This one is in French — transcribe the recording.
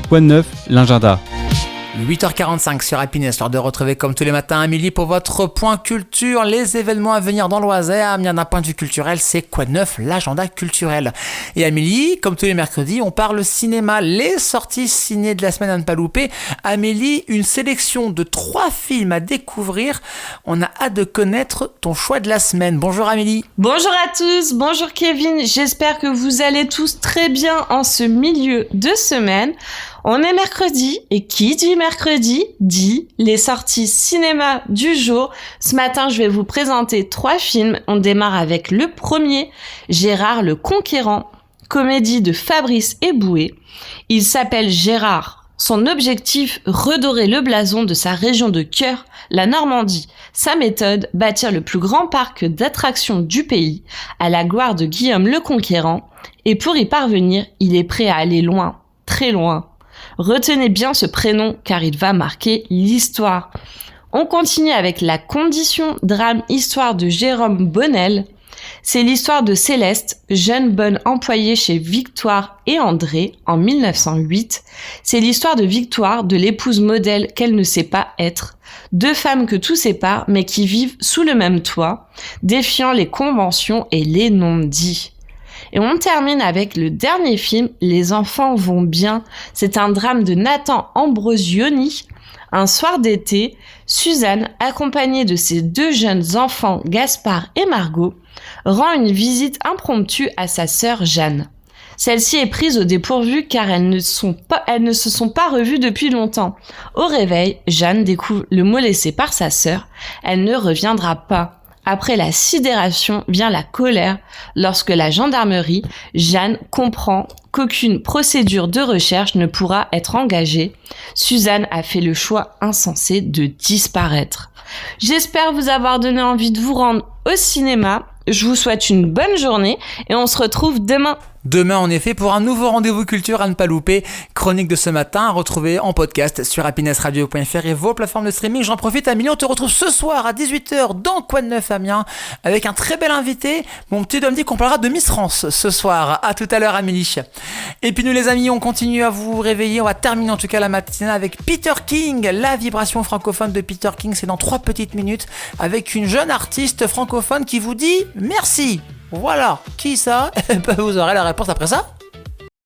Quoi de neuf, l'agenda? 8h45 sur Happiness, l'heure de retrouver comme tous les matins Amélie pour votre point culture, les événements à venir dans l'Oisère. Bien d'un point de vue culturel, c'est quoi de neuf, l'agenda culturel. Et Amélie, comme tous les mercredis, on parle cinéma, les sorties ciné de la semaine à ne pas louper. Amélie, une sélection de 3 films à découvrir. On a hâte de connaître ton choix de la semaine. Bonjour Amélie. Bonjour à tous, bonjour Kevin, j'espère que vous allez tous très bien en ce milieu de semaine. On est mercredi, et qui dit mercredi dit les sorties cinéma du jour. Ce matin, je vais vous présenter 3 films. On démarre avec le premier, Gérard le Conquérant, comédie de Fabrice Eboué. Il s'appelle Gérard. Son objectif, redorer le blason de sa région de cœur, la Normandie. Sa méthode, bâtir le plus grand parc d'attractions du pays, à la gloire de Guillaume le Conquérant. Et pour y parvenir, il est prêt à aller loin, très loin. Retenez bien ce prénom car il va marquer l'histoire. On continue avec La Condition, drame histoire de Jérôme Bonnel. C'est l'histoire de Céleste, jeune bonne employée chez Victoire et André en 1908. C'est l'histoire de Victoire, de l'épouse modèle qu'elle ne sait pas être. 2 femmes que tout sépare mais qui vivent sous le même toit, défiant les conventions et les non-dits. Et on termine avec le dernier film, Les enfants vont bien. C'est un drame de Nathan Ambrosioni. Un soir d'été, Suzanne, accompagnée de ses 2 jeunes enfants, Gaspard et Margot, rend une visite impromptue à sa sœur Jeanne. Celle-ci est prise au dépourvu car elles ne se sont pas revues depuis longtemps. Au réveil, Jeanne découvre le mot laissé par sa sœur. Elle ne reviendra pas. Après la sidération vient la colère lorsque la gendarmerie, Jeanne, comprend qu'aucune procédure de recherche ne pourra être engagée. Suzanne a fait le choix insensé de disparaître. J'espère vous avoir donné envie de vous rendre au cinéma. Je vous souhaite une bonne journée et on se retrouve demain. Demain, en effet, pour un nouveau rendez-vous culture à ne pas louper. Chronique de ce matin à retrouver en podcast sur happinessradio.fr et vos plateformes de streaming. J'en profite, Amélie, on te retrouve ce soir à 18h dans Quoi de neuf Amiens avec un très bel invité. Mon petit doigt me dit qu'on parlera de Miss France ce soir. À tout à l'heure, Amélie. Et puis nous, les amis, on continue à vous réveiller. On va terminer en tout cas la matinale avec Peter King. La vibration francophone de Peter King, c'est dans 3 petites minutes avec une jeune artiste francophone qui vous dit merci. Voilà, qui ça? Vous aurez la réponse après ça.